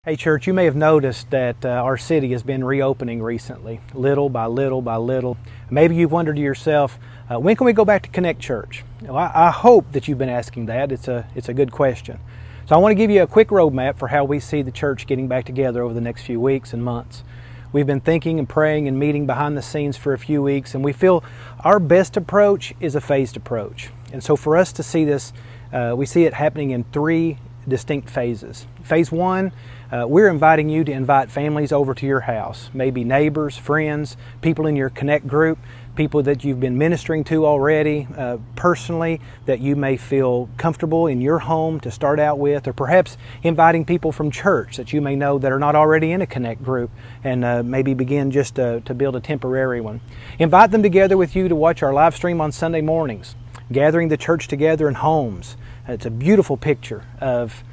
Hey church, you may have noticed that our city has been reopening recently, little by little by little. Maybe you've wondered to yourself, when can we go back to Connect Church? Well, I hope that you've been asking that. It's a good question. So I want to give you a quick roadmap for how we see the church getting back together over the next few weeks and months. We've been thinking and praying and meeting behind the scenes for a few weeks, and we feel our best approach is a phased approach. And so for us to see this, we see it happening in three distinct phases. Phase one, we're inviting you to invite families over to your house, maybe neighbors, friends, people in your Connect group, people that you've been ministering to already personally that you may feel comfortable in your home to start out with, or perhaps inviting people from church that you may know that are not already in a Connect group and maybe begin just to build a temporary one. Invite them together with you to watch our live stream on Sunday mornings, gathering the church together in homes. It's a beautiful picture of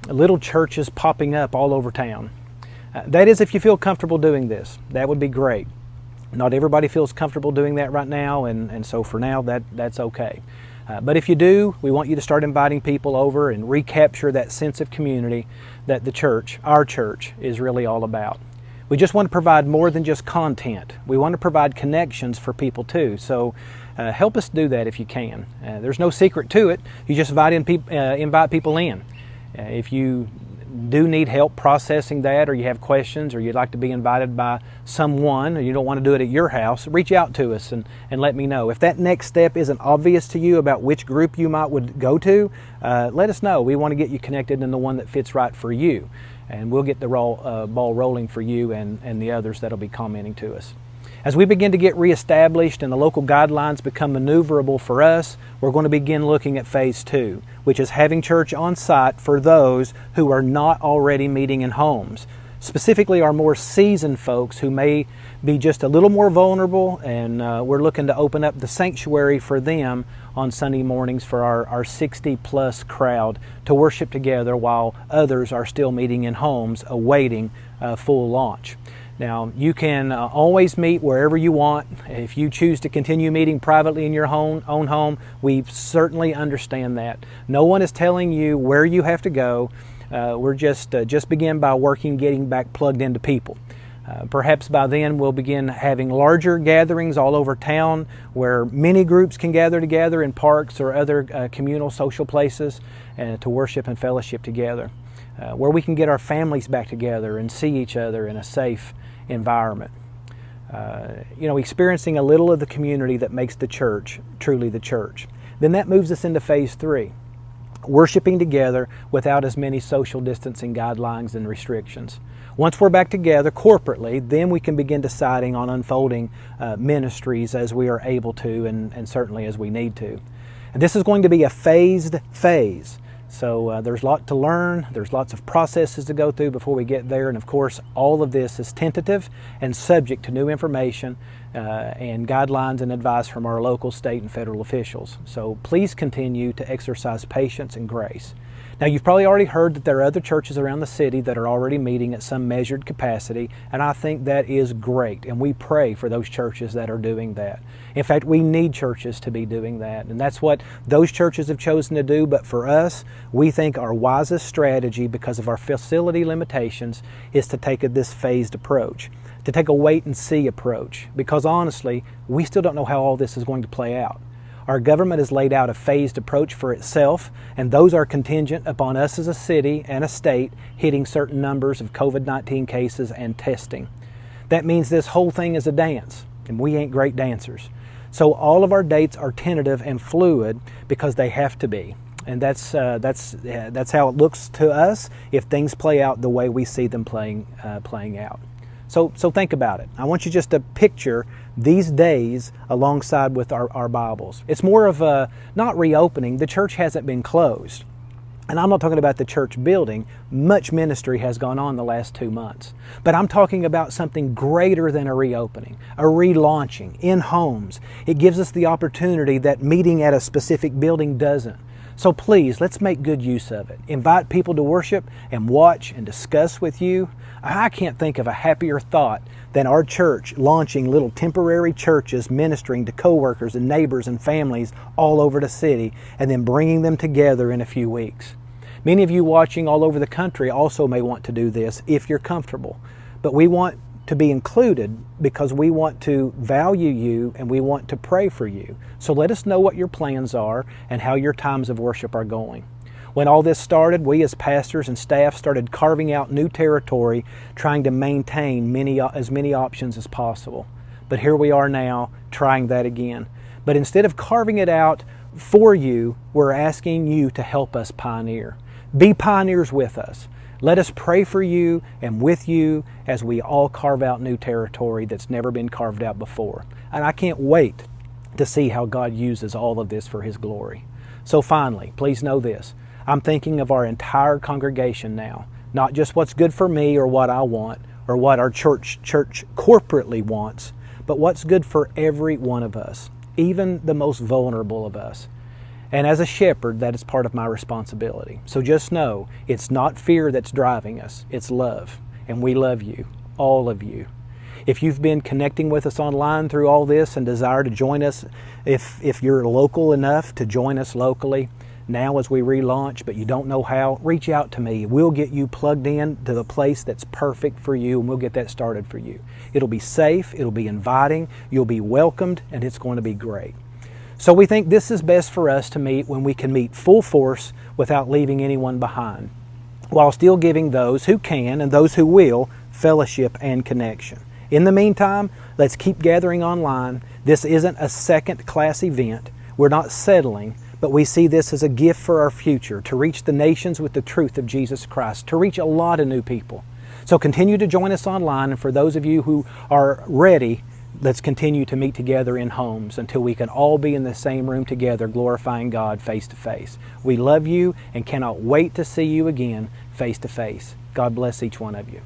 little churches popping up all over town. That is, if you feel comfortable doing this, that would be great. Not everybody feels comfortable doing that right now, and so for now that's okay. But if you do, we want you to start inviting people over and recapture that sense of community that the church, our church, is really all about. We just want to provide more than just content. We want to provide connections for people too. So help us do that if you can. There's no secret to it. You just invite people in. If you do need help processing that, or you have questions, or you'd like to be invited by someone, or you don't want to do it at your house, reach out to us and let me know. If that next step isn't obvious to you about which group you would go to, let us know. We want to get you connected in the one that fits right for you, and we'll get the ball rolling for you and the others that'll be commenting to us. As we begin to get reestablished and the local guidelines become maneuverable for us, we're going to begin looking at phase two, which is having church on site for those who are not already meeting in homes. Specifically, our more seasoned folks who may be just a little more vulnerable, and we're looking to open up the sanctuary for them on Sunday mornings for our 60-plus crowd to worship together while others are still meeting in homes awaiting full launch. Now, you can always meet wherever you want. If you choose to continue meeting privately in your own home, we certainly understand that. No one is telling you where you have to go. We're just begin by getting back plugged into people. Perhaps by then we'll begin having larger gatherings all over town where many groups can gather together in parks or other communal social places to worship and fellowship together. Where we can get our families back together and see each other in a safe environment. Experiencing a little of the community that makes the church truly the church. Then that moves us into phase three, worshiping together without as many social distancing guidelines and restrictions. Once we're back together corporately, then we can begin deciding on unfolding ministries as we are able to and certainly as we need to. And this is going to be a phased phase. So there's a lot to learn, there's lots of processes to go through before we get there, and of course all of this is tentative and subject to new information and guidelines and advice from our local, state, and federal officials. So please continue to exercise patience and grace. Now, you've probably already heard that there are other churches around the city that are already meeting at some measured capacity, and I think that is great, and we pray for those churches that are doing that. In fact, we need churches to be doing that, and that's what those churches have chosen to do, but for us, we think our wisest strategy, because of our facility limitations, is to take this phased approach, to take a wait-and-see approach, because honestly, we still don't know how all this is going to play out. Our government has laid out a phased approach for itself, and those are contingent upon us as a city and a state hitting certain numbers of COVID-19 cases and testing. That means this whole thing is a dance, and we ain't great dancers. So all of our dates are tentative and fluid because they have to be. And that's how it looks to us if things play out the way we see them playing out. So think about it. I want you just to picture these days alongside with our Bibles. It's more of a, not reopening, the church hasn't been closed. And I'm not talking about the church building. Much ministry has gone on the last 2 months. But I'm talking about something greater than a reopening, a relaunching in homes. It gives us the opportunity that meeting at a specific building doesn't. So please, let's make good use of it. Invite people to worship and watch and discuss with you. I can't think of a happier thought than our church launching little temporary churches ministering to coworkers and neighbors and families all over the city and then bringing them together in a few weeks. Many of you watching all over the country also may want to do this if you're comfortable. But we want to be included because we want to value you and we want to pray for you. So let us know what your plans are and how your times of worship are going. When all this started, we as pastors and staff started carving out new territory, trying to maintain as many options as possible. But here we are now, trying that again. But instead of carving it out for you, we're asking you to help us pioneer. Be pioneers with us. Let us pray for you and with you as we all carve out new territory that's never been carved out before. And I can't wait to see how God uses all of this for His glory. So finally, please know this. I'm thinking of our entire congregation now, not just what's good for me or what I want or what our church corporately wants, but what's good for every one of us, even the most vulnerable of us. And as a shepherd, that is part of my responsibility. So just know, it's not fear that's driving us, it's love. And we love you, all of you. If you've been connecting with us online through all this and desire to join us, if you're local enough to join us locally, now as we relaunch, but you don't know how, reach out to me. We'll get you plugged in to the place that's perfect for you, and we'll get that started for you. It'll be safe, it'll be inviting, you'll be welcomed, and it's going to be great. So we think this is best for us to meet when we can meet full force without leaving anyone behind, while still giving those who can and those who will fellowship and connection. In the meantime, let's keep gathering online. This isn't a second-class event. We're not settling, but we see this as a gift for our future, to reach the nations with the truth of Jesus Christ, to reach a lot of new people. So continue to join us online, and for those of you who are ready, let's continue to meet together in homes until we can all be in the same room together, glorifying God face to face. We love you and cannot wait to see you again face to face. God bless each one of you.